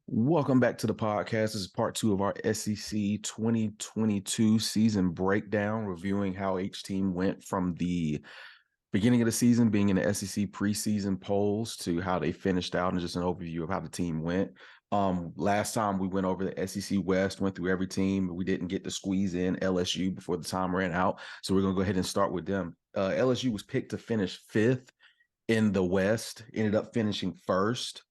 Welcome back to the podcast. This is part two of our SEC 2022 season breakdown, reviewing how each team went from the beginning of the season, being in the SEC preseason polls, to how they finished out, and just an overview of how the team went. Last time we went over the SEC West, went through every team. We didn't get to squeeze in LSU before the time ran out, so we're going to go ahead and start with them. LSU was picked to finish fifth in the West, ended up finishing first.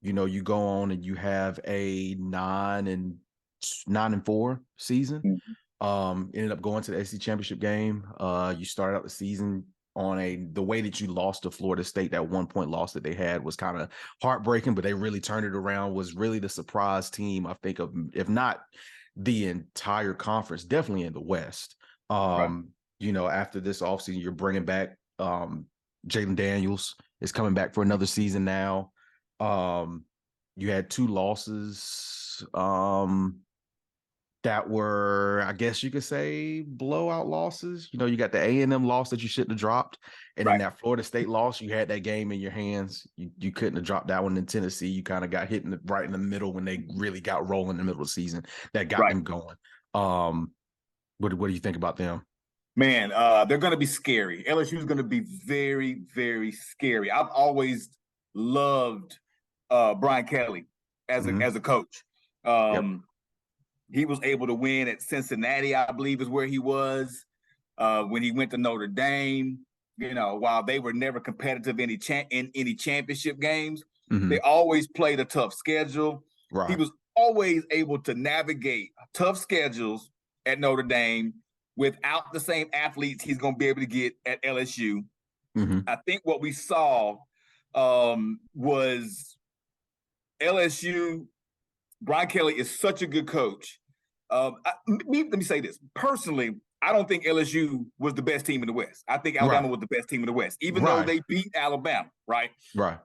You go on and you have a 9-4 season. Ended up going to the SEC championship game. You started out the season on the way that you lost to Florida State. That 1-point loss that they had was kind of heartbreaking, but they really turned it around. Was really the surprise team, I think, of, if not the entire conference, definitely in the West. Right. After this offseason, you're bringing back Jalen Daniels is coming back for another season now. You had two losses that were, I guess you could say, blowout losses. You got the A&M loss that you shouldn't have dropped, and then that Florida State loss, you had that game in your hands. You couldn't have dropped that one. In Tennessee, you kind of got hit right in the middle when they really got rolling in the middle of the season. That got them going. What do you think about them? Man, they're going to be scary. LSU is going to be very, very scary. I've always loved Brian Kelly as a coach. He was able to win at Cincinnati, I believe, is where he was when he went to Notre Dame. While they were never competitive in any championship games, they always played a tough schedule. Right. He was always able to navigate tough schedules at Notre Dame without the same athletes he's going to be able to get at LSU. I think what we saw was LSU. Brian Kelly is such a good coach. Let me say this. Personally, I don't think LSU was the best team in the West. I think Alabama was the best team in the West, even though they beat Alabama, right? Right.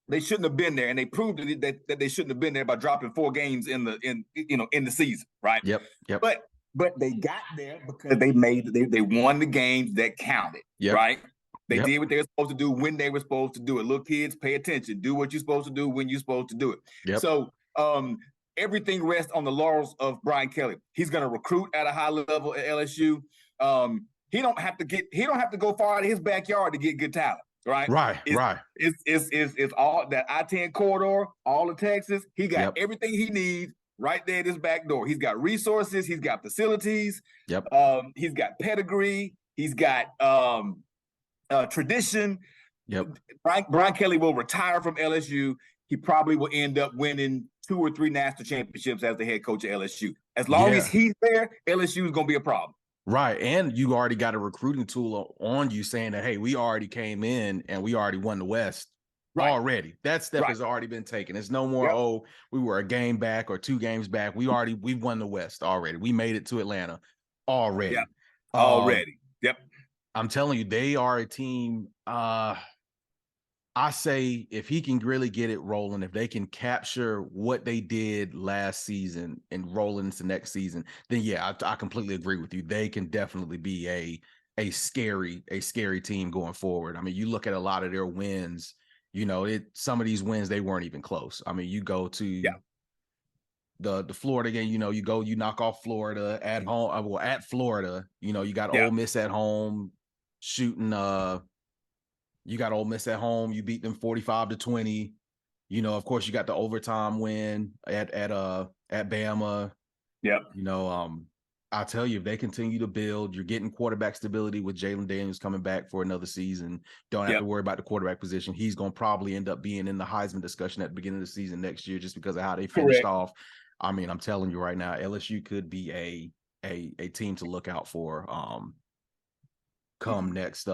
They shouldn't have been there, and they proved that they shouldn't have been there by dropping 4 games in the season, right? Yep. But they got there because they won the games that counted, right? They did what they were supposed to do when they were supposed to do it. Little kids, pay attention. Do what you're supposed to do when you're supposed to do it. So everything rests on the laurels of Brian Kelly. He's going to recruit at a high level at LSU. He don't have to go far out of his backyard to get good talent. Right. It's all that I-10 corridor, all of Texas. He got everything he needs right there at his back door. He's got resources. He's got facilities. He's got pedigree. He's got tradition. Brian Kelly will retire from LSU. He probably will end up winning 2 or 3 national championships as the head coach of LSU. As long as he's there, LSU is going to be a problem. Right. And you already got a recruiting tool on you saying that, hey, we already came in and we already won the West already. That step has already been taken. It's no more, we were a game back or 2 games back. We won the West already. We made it to Atlanta already. I'm telling you, they are a team. I say if he can really get it rolling, if they can capture what they did last season and roll into next season, then I completely agree with you. They can definitely be a scary team going forward. I mean, you look at a lot of their wins, some of these wins, they weren't even close. I mean, you go to the Florida game, you knock off Florida at home, at Florida, you got Ole Miss at home shooting, you got Ole Miss at home. You beat them 45-20. Of course, you got the overtime win at Bama. I'll tell you, if they continue to build, you're getting quarterback stability with Jalen Daniels coming back for another season. Don't have to worry about the quarterback position. He's going to probably end up being in the Heisman discussion at the beginning of the season next year just because of how they finished off. I mean, I'm telling you right now, LSU could be a team to look out for come next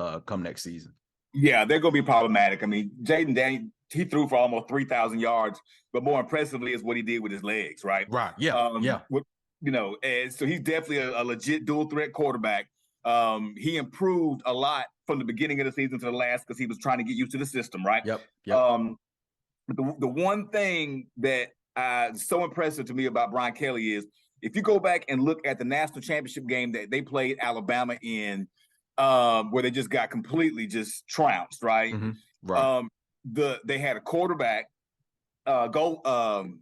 season. Yeah, they're going to be problematic. I mean, Jaden Daniels, he threw for almost 3,000 yards, but more impressively is what he did with his legs, right? Right, and so he's definitely a legit dual threat quarterback. He improved a lot from the beginning of the season to the last because he was trying to get used to the system, right? The one thing that is so impressive to me about Brian Kelly is if you go back and look at the national championship game that they played Alabama in, where they just got completely just trounced, right? Right. They had a quarterback Golson,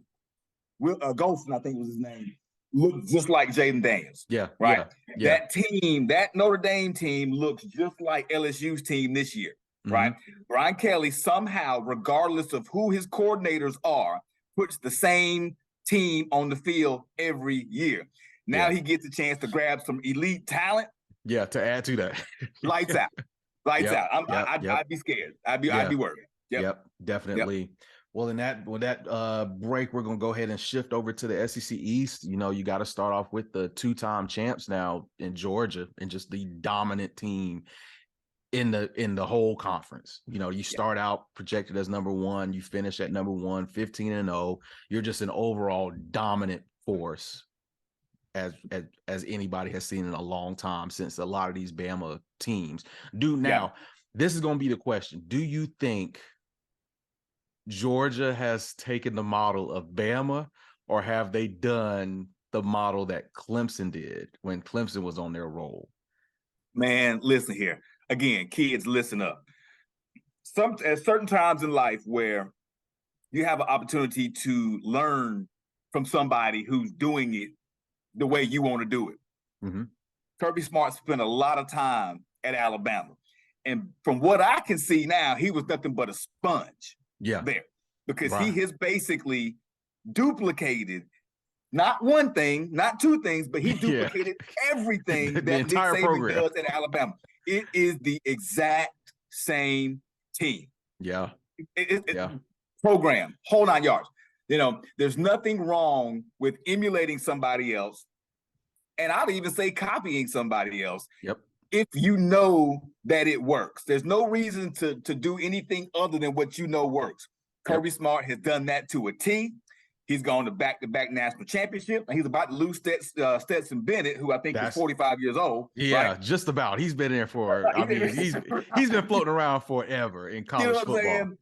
I think was his name, looked just like Jaden Daniels. Yeah. Right. Yeah. That team, that Notre Dame team looks just like LSU's team this year. Mm-hmm. Right. Brian Kelly somehow, regardless of who his coordinators are, puts the same team on the field every year. Now he gets a chance to grab some elite talent. Yeah, to add to that. Lights out. Lights out. I'd be scared. I'd be worried. Yep, definitely. Yep. Well, in that break, we're gonna go ahead and shift over to the SEC East. You know, you got to start off with the two-time champs now in Georgia, and just the dominant team in the whole conference. You know, you start out projected as number one, you finish at number one, 15-0. You're just an overall dominant force, as anybody has seen in a long time, since a lot of these Bama teams do. Now, this is going to be the question. Do you think Georgia has taken the model of Bama, or have they done the model that Clemson did when Clemson was on their roll? Man, listen here. Again, kids, listen up. At certain times in life where you have an opportunity to learn from somebody who's doing it the way you want to do it. Mm-hmm. Kirby Smart spent a lot of time at Alabama. And from what I can see now, he was nothing but a sponge there, because he has basically duplicated not one thing, not two things, but he duplicated everything that Nick Saban does at Alabama. It is the exact same team. Yeah. Program, whole 9 yards. You know, there's nothing wrong with emulating somebody else, and I'd even say copying somebody else. Yep. If you know that it works. There's no reason to do anything other than what you know works. Kirby Smart has done that to a T. He's gone to back-to-back national championship, and he's about to lose Stetson Bennett, who I think is 45 years old. Yeah, right? Just about. He's been there for. I mean, he's been floating around forever in college football. I'm saying?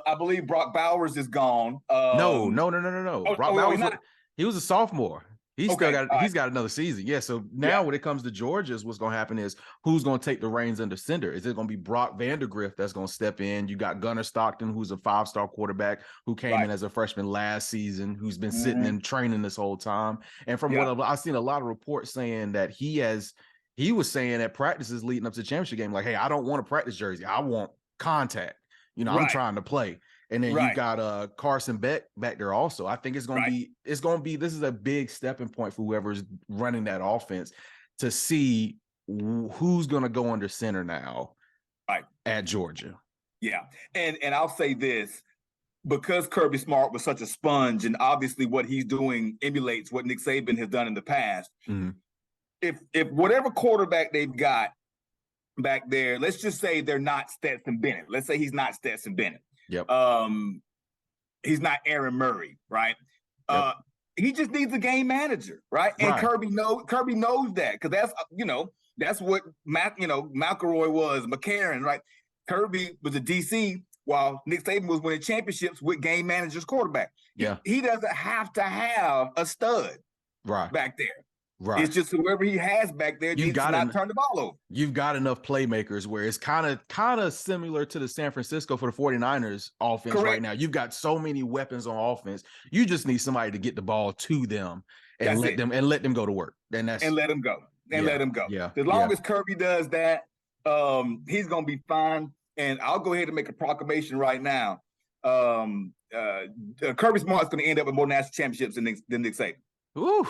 I believe Brock Bowers is gone. No. Brock Bowers, he was a sophomore. He's got another season. Yeah. So now when it comes to Georgia's, what's going to happen is, who's going to take the reins under center? Is it going to be Brock Vandagriff that's going to step in? You got Gunnar Stockton, who's a 5-star quarterback who came in as a freshman last season, who's been sitting in training this whole time. And from what I've seen, a lot of reports saying that he was saying at practices leading up to the championship game, like, hey, I don't want a practice jersey. I want contact. You know, I'm trying to play. And then you got Carson Beck back there also. I think this is a big stepping point for whoever's running that offense, to see who's going to go under center now at Georgia. Yeah. And I'll say this, because Kirby Smart was such a sponge, and obviously what he's doing emulates what Nick Saban has done in the past. Mm-hmm. If whatever quarterback they've got back there, let's just say they're not Stetson Bennett. Let's say he's not Stetson Bennett. Yep. He's not Aaron Murray, right? Yep. He just needs a game manager, right? And Kirby knows that, because that's what McElroy was, McCarron, right? Kirby was a DC while Nick Saban was winning championships with game managers quarterback. Yeah. He doesn't have to have a stud back there. Right. It's just whoever he has back there needs to not turn the ball over. You've got enough playmakers where it's kind of similar to the San Francisco for the 49ers offense right now. You've got so many weapons on offense. You just need somebody to get the ball to them and let them go to work. And let them go. Let them go. Yeah. As long as Kirby does that, he's gonna be fine. And I'll go ahead and make a proclamation right now. Kirby Smart's gonna end up with more national championships than Nick Saban. Ooh.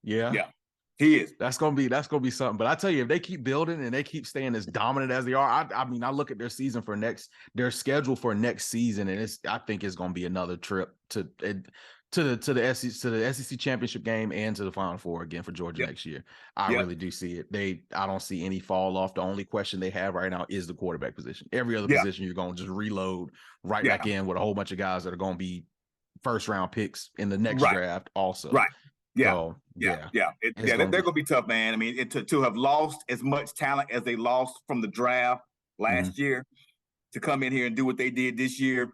Yeah. Yeah. He is. That's gonna be something. But I tell you, if they keep building and they keep staying as dominant as they are, I mean, I look at their schedule for next season, and I think it's gonna be another trip to the SEC championship game and to the Final Four again for Georgia next year. I really do see it. I don't see any fall off. The only question they have right now is the quarterback position. Every other position, you're gonna just reload back in with a whole bunch of guys that are gonna be first round picks in the next draft also. Right. Yeah. They're going to be tough, man. I mean, to have lost as much talent as they lost from the draft last year, to come in here and do what they did this year,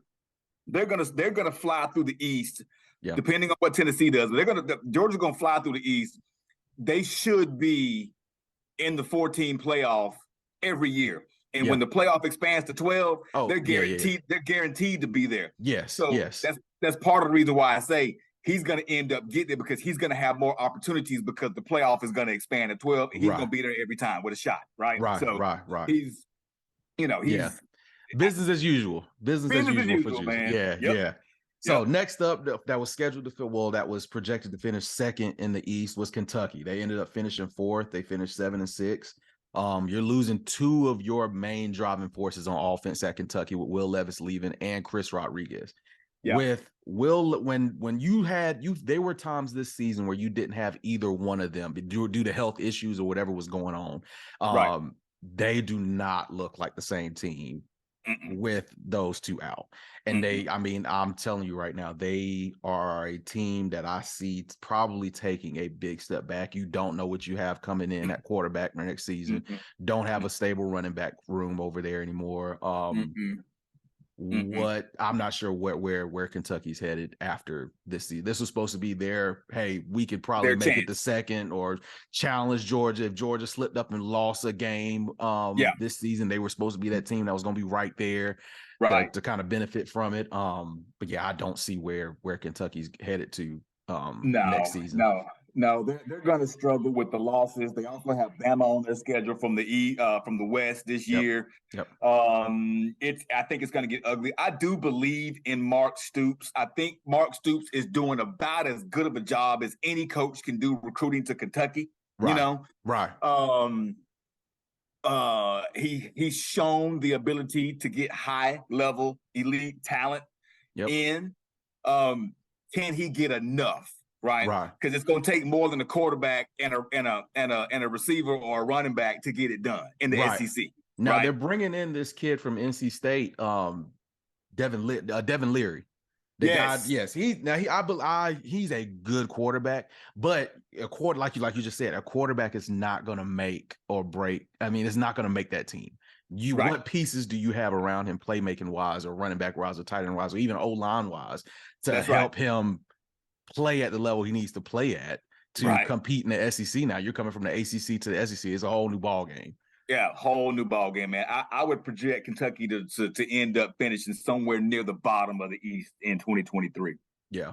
they're gonna fly through the East. Yeah. Depending on what Tennessee does, Georgia's gonna fly through the East. They should be in the 14 playoff every year. And when the playoff expands to 12, they're guaranteed. They're guaranteed to be there. Yes. So that's part of the reason why I say he's going to end up getting it, because he's going to have more opportunities, because the playoff is going to expand to 12, and he's going to be there every time with a shot, right? So he's, he's business as usual. Business as usual for Jesus. man. Yeah. So next up, that was scheduled to fill, that was projected to finish second in the East, was Kentucky. They ended up finishing fourth. They finished 7-6. You're losing two of your main driving forces on offense at Kentucky, with Will Levis leaving and Chris Rodriguez. Yeah. With Will, when there were times this season where you didn't have either one of them due to health issues or whatever was going on. They do not look like the same team with those two out. And I'm telling you right now, they are a team that I see probably taking a big step back. You don't know what you have coming in at quarterback next season. Don't have a stable running back room over there anymore. I'm not sure where Kentucky's headed after this season. This was supposed to be we could probably make it to second or challenge Georgia. If Georgia slipped up and lost a game this season, they were supposed to be that team that was going to be right there to kind of benefit from it. But yeah, I don't see where Kentucky's headed to next season. No, they're going to struggle with the losses. They also have Bama on their schedule from the West this year. Yep. I think it's going to get ugly. I do believe in Mark Stoops. I think Mark Stoops is doing about as good of a job as any coach can do recruiting to Kentucky. He's shown the ability to get high level elite talent in. Can he get enough? Right, because it's going to take more than a quarterback and a receiver or a running back to get it done in the SEC. Now they're bringing in this kid from NC State, Devin Leary. He's a good quarterback, but like you just said, a quarterback is not going to make or break. I mean, it's not going to make that team. What pieces do you have around him, playmaking wise, or running back wise, or tight end wise, or even O-line wise, to help him play at the level he needs to play at to compete in the SEC? Now you're coming from the ACC to the SEC. It's a whole new ball game. Yeah, whole new ball game, man. I would project Kentucky to end up finishing somewhere near the bottom of the East in 2023. Yeah,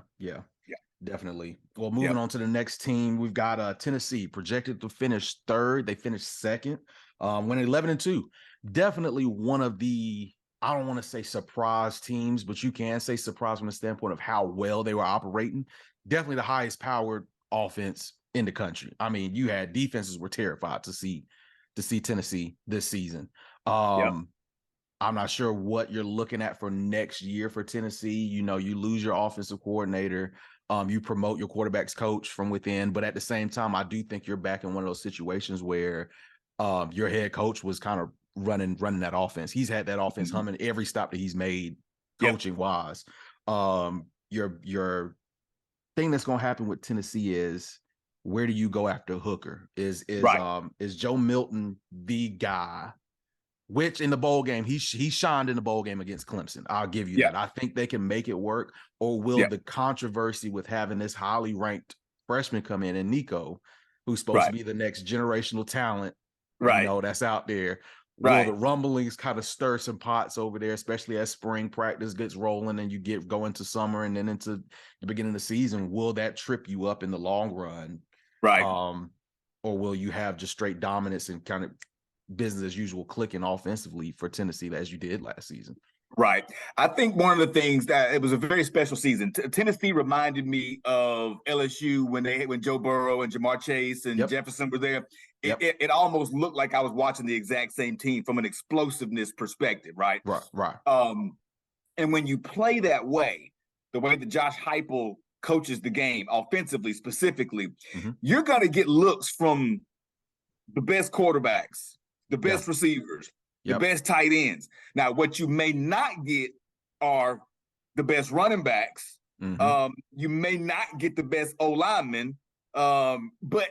definitely. Well, moving on to the next team, we've got Tennessee, projected to finish third. They finished second, went 11-2. Definitely one of the, I don't want to say surprise teams, but you can say surprise from the standpoint of how well they were operating. Definitely the highest powered offense in the country. I mean, you had defenses were terrified to see Tennessee this season. I'm not sure what you're looking at for next year for Tennessee. You lose your offensive coordinator. You promote your quarterback's coach from within, but at the same time, I do think you're back in one of those situations where your head coach was kind of running that offense. He's had that offense humming every stop that he's made coaching wise. Your thing that's going to happen with Tennessee is, where do you go after Hooker? Is Joe Milton the guy? Which in the bowl game, he shined in the bowl game against Clemson. I'll give you that. I think they can make it work. Or will the controversy with having this highly ranked freshman come in, and Nico, who's supposed to be the next generational talent, that's out there, will the rumblings kind of stir some pots over there, especially as spring practice gets rolling and you go into summer and then into the beginning of the season? Will that trip you up in the long run? Or will you have just straight dominance and kind of business as usual clicking offensively for Tennessee as you did last season? Right. I think one of the things that it was a very special season. Tennessee reminded me of LSU when Joe Burrow and Jamar Chase and Jefferson were there. It almost looked like I was watching the exact same team from an explosiveness perspective, right? Right. And when you play that way, the way that Josh Heupel coaches the game offensively specifically, you're going to get looks from the best quarterbacks, the best receivers, the best tight ends. Now, what you may not get are the best running backs. You may not get the best O-linemen. But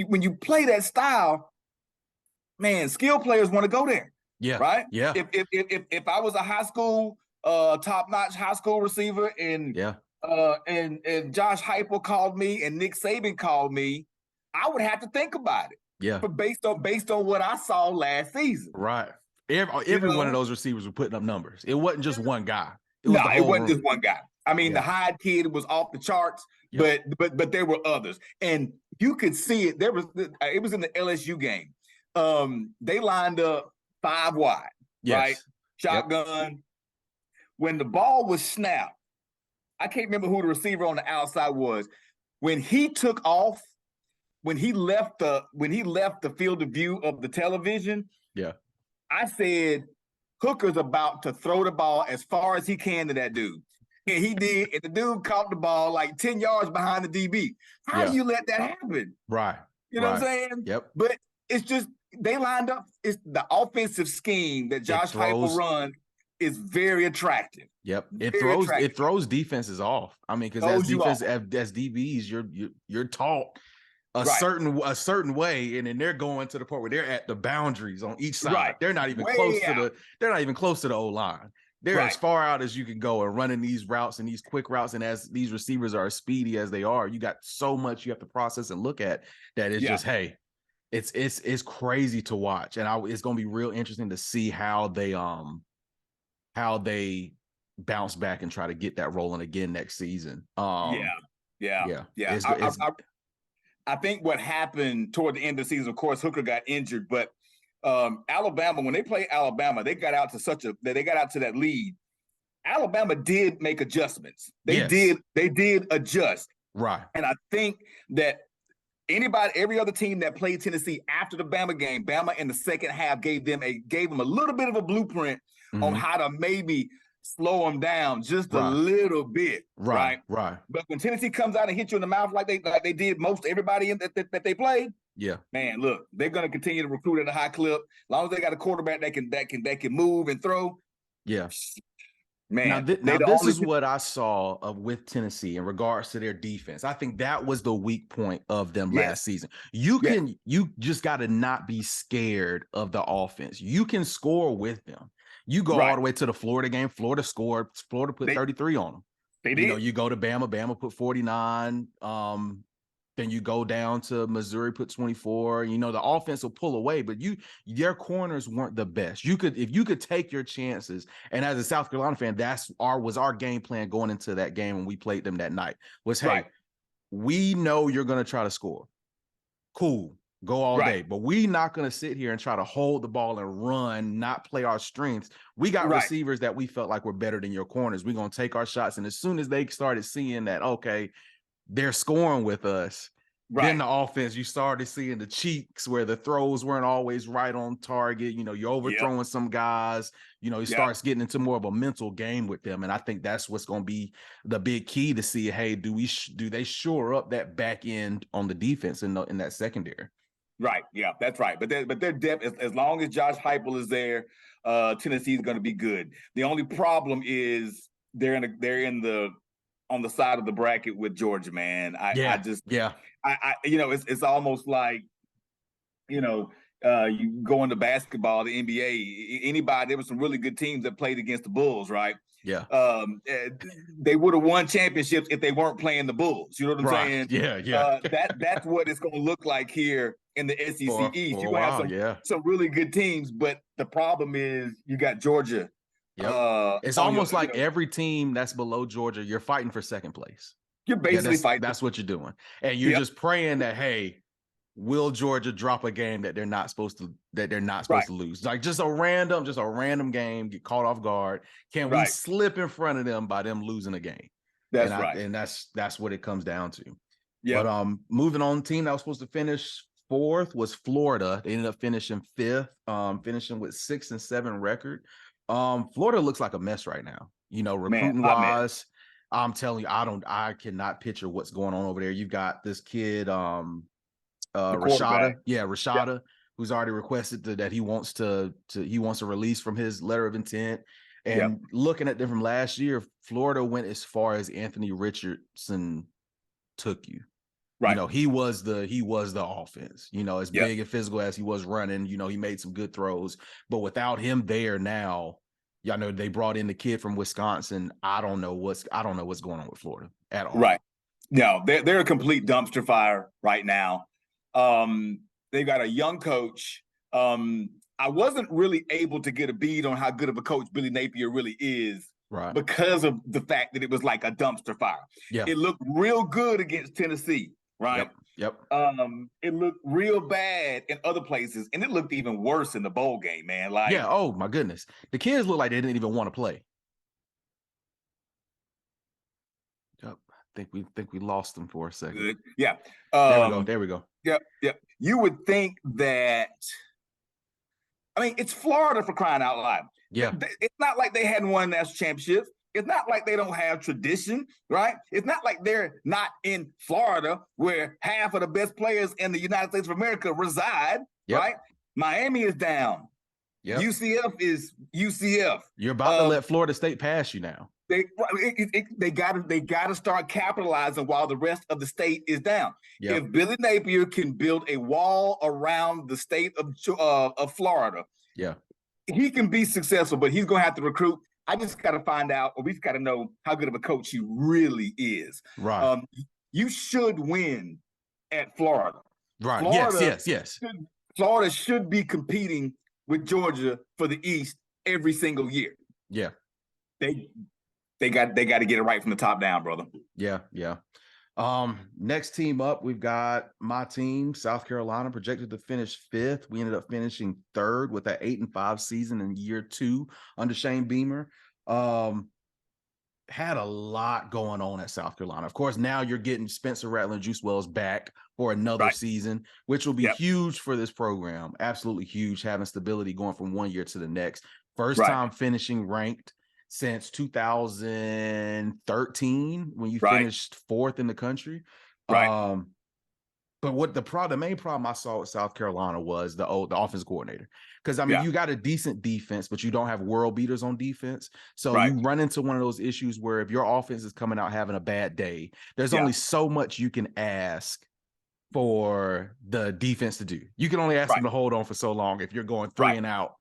when you play that style, man, skill players want to go there. Right? If I was a high school, top-notch high school receiver and Josh Heupel called me and Nick Saban called me, I would have to think about it. But based on what I saw last season. Right. Every one of those receivers were putting up numbers. It wasn't just one guy. It wasn't just one guy. I mean, the Hyde kid was off the charts, but there were others, and you could see it. It was in the LSU game. They lined up 5 wide, right? Shotgun. When the ball was snapped, I can't remember who the receiver on the outside was. When he took off, when he left the field of view of the television, I said, Hooker's about to throw the ball as far as he can to that dude. And he did, and the dude caught the ball like 10 yards behind the DB. How do you let that happen? Right. You know what I'm saying? Yep. But it's just, they lined up. It's the offensive scheme that Josh Heupel runs is very attractive. Yep. It throws defenses off. I mean, because as DBs, you're taught a certain way, and then they're going to the point where they're at the boundaries on each side. They're not even close to the O-line. They're as far out as you can go and running these routes and these quick routes. And as these receivers are as speedy as they are, you got so much you have to process and look at that it's just, hey, it's crazy to watch. And it's going to be real interesting to see how they bounce back and try to get that rolling again next season. I think what happened toward the end of the season, of course, Hooker got injured, but Alabama, when they played Alabama, they got out to that lead. Alabama did make adjustments. They did adjust. Right. And I think that every other team that played Tennessee after the Bama game, Bama in the second half gave them a little bit of a blueprint on how to maybe slow them down just a little bit. Right. But when Tennessee comes out and hits you in the mouth like they did most everybody that they played, man, look, they're going to continue to recruit at a high clip. As long as they got a quarterback that can move and throw. Yeah. Man, now this is what I saw with Tennessee in regards to their defense. I think that was the weak point of them last season. You just got to not be scared of the offense. You can score with them. You go all the way to the Florida game. Florida scored. Florida put 33 on them. They did. You go to Bama. Bama put 49. Then you go down to Missouri, put 24. The offense will pull away, but their corners weren't the best. If you could take your chances, and as a South Carolina fan, was our game plan going into that game when we played them that night. Hey, we know you're going to try to score. Cool. Go all day, but we're not going to sit here and try to hold the ball and run, not play our strengths. We got receivers that we felt like were better than your corners. We're going to take our shots. And as soon as they started seeing that, okay, they're scoring with us, then the offense, you started seeing the cheeks where the throws weren't always right on target. You're overthrowing some guys. He starts getting into more of a mental game with them. And I think that's what's going to be the big key to see, hey, do they shore up that back end on the defense in that secondary? Right. Yeah, that's right. But their depth, as long as Josh Heupel is there, Tennessee is going to be good. The only problem is they're on the side of the bracket with Georgia, man. It's almost like, you go into basketball, the NBA, there were some really good teams that played against the Bulls, right? Yeah. They would have won championships if they weren't playing the Bulls. You know what I'm saying? Yeah. That's what it's going to look like here in the SEC East. You're going to have some really good teams, but the problem is you got Georgia. Yep. It's almost like every team that's below Georgia, you're fighting for second place. You're basically fighting. That's what you're doing. And you're just praying that, hey, will Georgia drop a game that they're not supposed to to lose? Like just a random game, get caught off guard. Can we slip in front of them by them losing a game? That's right. And that's what it comes down to. Yeah. But moving on, team that was supposed to finish 4th was Florida. They ended up finishing 5th, finishing with 6-7 record. Florida looks like a mess right now. Recruiting wise, I'm telling you, I cannot picture what's going on over there. You've got this kid, Rashada, who's already requested that he wants to release from his letter of intent. And looking at them from last year, Florida went as far as Anthony Richardson took you. Right. He was the offense, as big and physical as he was running, he made some good throws, but without him there now, they brought in the kid from Wisconsin. I don't know what's going on with Florida at all. Right. No, they're a complete dumpster fire right now. They've got a young coach. I wasn't really able to get a bead on how good of a coach Billy Napier really is right? Because of the fact that it was like a dumpster fire. Yeah. It looked real good against Tennessee, right? Yep. It looked real bad in other places, and it looked even worse in the bowl game, man. Like, yeah. Oh my goodness, the kids look like they didn't even want to play. Yep. I think we lost them for a second. Good. Yeah. There we go. Yep. You would think that. I mean, it's Florida, for crying out loud. Yeah. It's not like they hadn't won national championships. It's not like they don't have tradition, right? It's not like they're not in Florida, where half of the best players in the United States of America reside, right? Miami is down. Yep. UCF is UCF. You're about to let Florida State pass you now. They gotta start capitalizing while the rest of the state is down. Yep. If Billy Napier can build a wall around the state of Florida, he can be successful, but he's gonna have to recruit. I just gotta find out, or we've got to know how good of a coach he really is. Right. You should win at Florida. Right. Florida, yes. Florida should be competing with Georgia for the East every single year. Yeah. They got to get it right from the top down, brother. Yeah. Next team up, we've got my team, South Carolina, projected to finish 5th. We ended up finishing 3rd with an 8-5 season in year 2 under Shane Beamer. Had a lot going on at South Carolina. Of course, now you're getting Spencer Rattler and Juice Wells back for another season, which will be huge for this program. Absolutely huge, having stability going from one year to the next. First time finishing ranked since 2013, when you finished 4th in the country. But what the main problem I saw with South Carolina was the offense coordinator. Because, I mean, you got a decent defense, but you don't have world beaters on defense. So you run into one of those issues where if your offense is coming out having a bad day, there's only so much you can ask for the defense to do. You can only ask them to hold on for so long if you're going 3 and out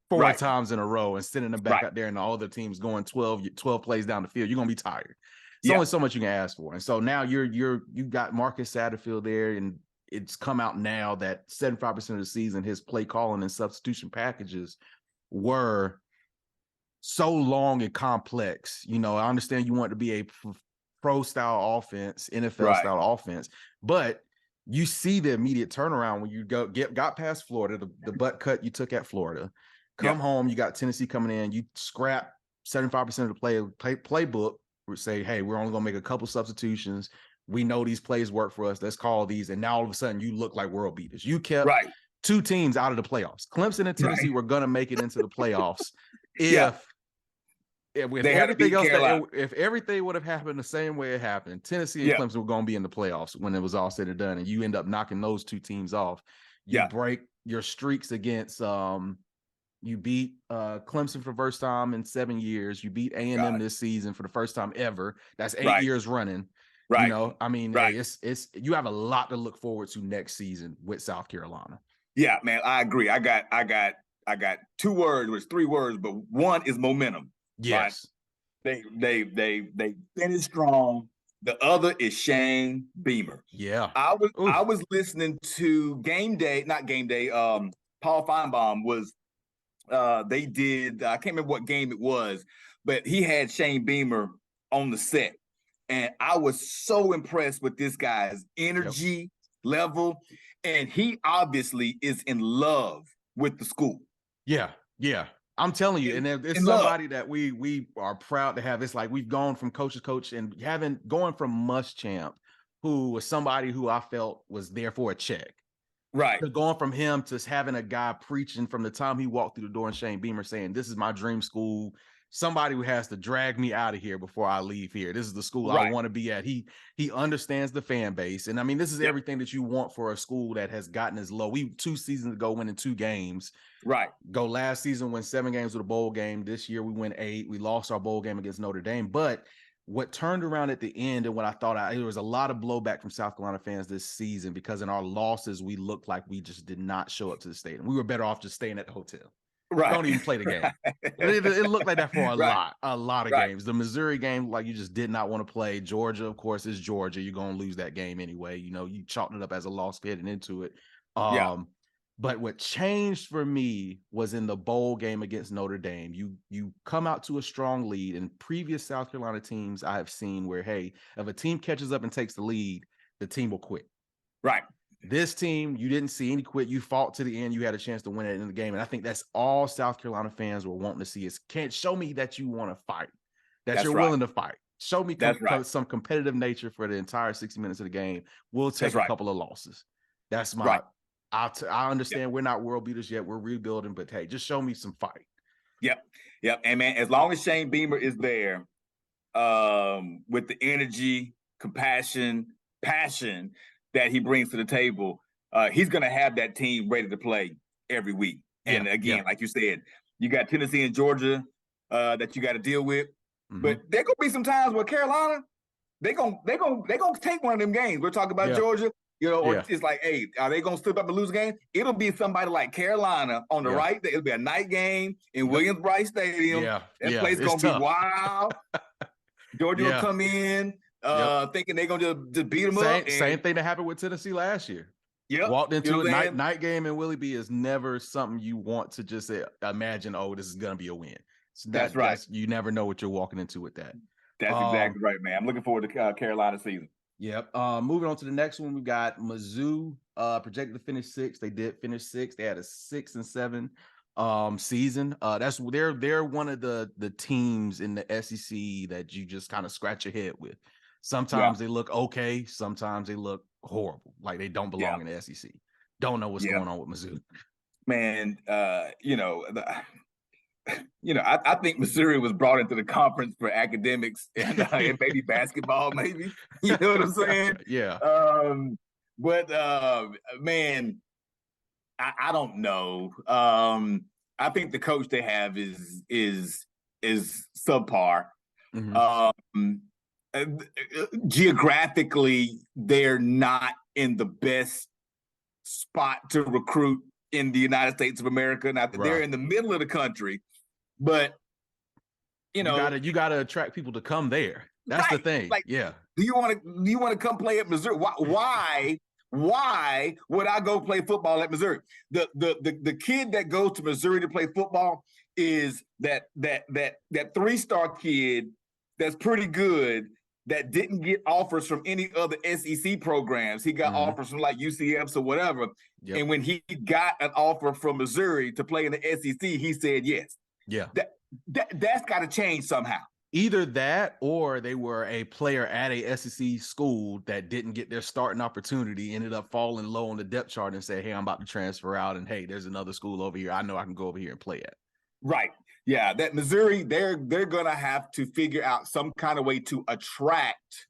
4 times in a row and sending them back out there and the other team's going 12 plays down the field. You're going to be tired. It's only so much you can ask for. And so now you got Marcus Satterfield there, and it's come out now that 75% of the season, his play calling and substitution packages were so long and complex. You know, I understand you want to be a pro style offense, NFL style offense, but you see the immediate turnaround when you got past Florida, the butt cut you took at Florida. Come home, you got Tennessee coming in, you scrap 75% of the playbook. We say, hey, we're only going to make a couple substitutions. We know these plays work for us. Let's call these. And now all of a sudden you look like world beaters. You kept 2 teams out of the playoffs. Clemson and Tennessee were going to make it into the playoffs if everything would have happened the same way it happened. Tennessee and Clemson were going to be in the playoffs when it was all said and done. And you end up knocking those 2 teams off. You break your streaks against you beat Clemson for the first time in 7 years. You beat A&M this season for the first time ever. That's 8 years running. You know, I mean, it's you have a lot to look forward to next season with South Carolina. Yeah, man, I agree. I got 2 words, it was 3 words, but one is momentum. Yes. Right? They finished strong. The other is Shane Beamer. Yeah. I was listening to Paul Feinbaum was they did, I can't remember what game it was, but he had Shane Beamer on the set. And I was so impressed with this guy's energy level. And he obviously is in love with the school. Yeah. I'm telling you, and it's somebody that we are proud to have. It's like we've gone from coach to coach and going from Muschamp, who was somebody who I felt was there for a check. Right. To going from him to having a guy preaching from the time he walked through the door and Shane Beamer saying, this is my dream school. Somebody who has to drag me out of here before I leave here. This is the school I want to be at. He understands the fan base. And I mean, this is everything that you want for a school that has gotten as low. 2 seasons ago, winning 2 games. Right. Go last season, win 7 games with a bowl game. This year we win 8. We lost our bowl game against Notre Dame. But what turned around at the end and what I thought there was a lot of blowback from South Carolina fans this season because in our losses, we looked like we just did not show up to the stadium. We were better off just staying at the hotel. Right. Don't even play the game. It looked like that for a lot of games. The Missouri game, like you just did not want to play. Georgia, of course, is Georgia. You're going to lose that game anyway. You know, you chalked it up as a loss heading into it. But what changed for me was in the bowl game against Notre Dame. You come out to a strong lead. In previous South Carolina teams I have seen where, hey, if a team catches up and takes the lead, the team will quit. Right. This team, you didn't see any quit. You fought to the end. You had a chance to win it in the game. And I think that's all South Carolina fans were wanting to see is, can't show me that you want to fight, that you're willing to fight. Show me some competitive nature for the entire 60 minutes of the game. We'll take a couple of losses. That's my I understand we're not world beaters yet. We're rebuilding, but hey, just show me some fight. Yep. And man, as long as Shane Beamer is there, with the energy, compassion, passion that he brings to the table, he's going to have that team ready to play every week. And again, like you said, you got Tennessee and Georgia that you got to deal with. Mm-hmm. But there gonna be some times where Carolina, they gonna take one of them games. We're talking about Georgia. Or it's like, hey, are they going to slip up and lose a game? It'll be somebody like Carolina on the right. It'll be a night game in Williams-Brice Stadium. That place going to be wild. Georgia will come in thinking they're going to just beat them up. Same thing that happened with Tennessee last year. Walked into a night game in Willie B is never something you want to just imagine, oh, this is going to be a win. So that's right. You never know what you're walking into with that. That's exactly right, man. I'm looking forward to Carolina season. Yep. Moving on to the next one, we got Mizzou projected to finish 6th. They did finish 6th. They had a 6-7 season. They're one of the teams in the SEC that you just kind of scratch your head with. Sometimes they look okay. Sometimes they look horrible, like they don't belong in the SEC. Don't know what's going on with Mizzou. Man, I think Missouri was brought into the conference for academics and maybe basketball, maybe. You know what I'm saying? Yeah. But man, I don't know. I think the coach they have is subpar. Mm-hmm. Geographically, they're not in the best spot to recruit in the United States of America. Now they're in the middle of the country, but you gotta attract people to come there. That's the thing. Like, do you want to come play at Missouri? Why would I go play football at Missouri? The kid that goes to Missouri to play football is that 3-star kid that's pretty good, that didn't get offers from any other SEC programs. He got offers from like UCF or whatever. Yep. And when he got an offer from Missouri to play in the SEC, he said yes. Yeah. That's got to change somehow. Either that or they were a player at a SEC school that didn't get their starting opportunity, ended up falling low on the depth chart and said, hey, I'm about to transfer out. And hey, there's another school over here I know I can go over here and play at. Right. Yeah, that Missouri, they're going to have to figure out some kind of way to attract,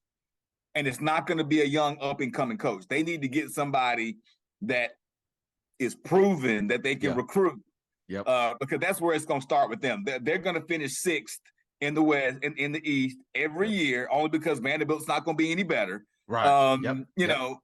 and it's not going to be a young up-and-coming coach. They need to get somebody that is proven that they can recruit. Yep. Because that's where it's going to start with them. They're going to finish 6th in the West and in the East every year, only because Vanderbilt's not going to be any better. Right. You know,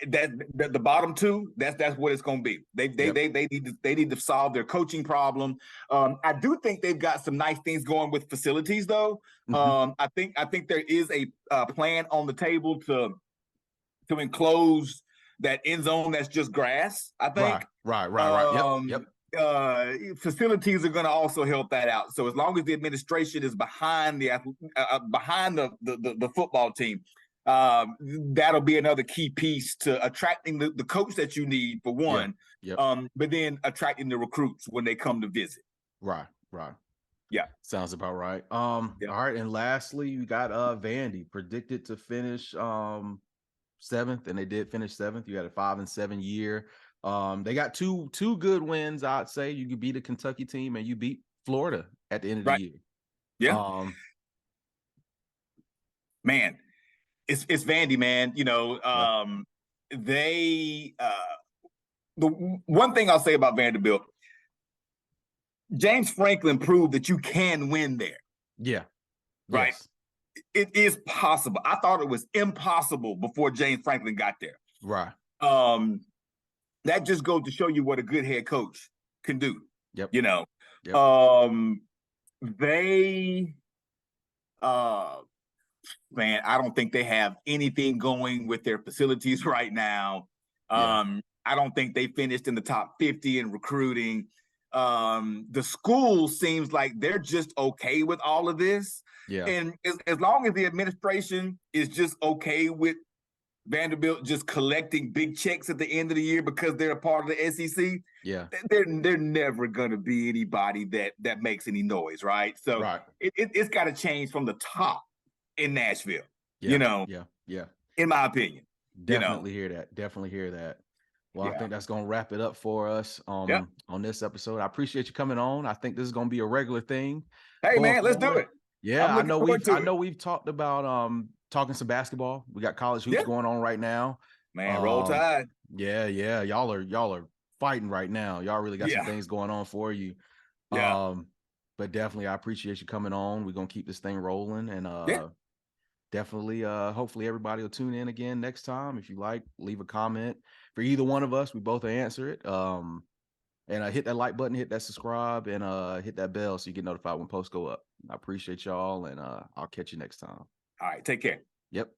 that the bottom 2, that's what it's going to be. They need to solve their coaching problem. I do think they've got some nice things going with facilities, though. Mm-hmm. I think there is a plan on the table to enclose that end zone that's just grass. I think. Right. Yep. Facilities are going to also help that out. So as long as the administration is behind the football team, that'll be another key piece to attracting the coach that you need for one. But then attracting the recruits when they come to visit. Right. Yeah. Sounds about right. All right. And lastly, you got Vandy predicted to finish 7th, and they did finish 7th. You had a 5-7 year. They got two good wins, I'd say. You could beat a Kentucky team and you beat Florida at the end of the year. Yeah. Man, it's Vandy, man. You know, they the one thing I'll say about Vanderbilt, James Franklin proved that you can win there. Yeah. Right. Yes. It is possible. I thought it was impossible before James Franklin got there. Right. That just goes to show you what a good head coach can do. Yep. You know. Yep. Man, I don't think they have anything going with their facilities right now. I don't think they finished in the top 50 in recruiting. The school seems like they're just okay with all of this. Yeah. And as long as the administration is just okay with Vanderbilt just collecting big checks at the end of the year because they're a part of the SEC, yeah, they're never going to be anybody that makes any noise, right? So it's got to change from the top in Nashville, Yeah. in my opinion. Definitely hear that. Definitely hear that. Well, I think that's going to wrap it up for us on this episode. I appreciate you coming on. I think this is going to be a regular thing. Hey, man, let's do it. Yeah, I know we've talked about talking some basketball. We got college hoops going on right now. Man, roll tide. Yeah. Y'all are fighting right now. Y'all really got some things going on for you. Yeah. But definitely I appreciate you coming on. We're gonna keep this thing rolling and definitely hopefully everybody will tune in again next time. If you like, leave a comment for either one of us. We both will answer it. And hit that like button, hit that subscribe, and hit that bell so you get notified when posts go up. I appreciate y'all, and I'll catch you next time. All right, take care. Yep.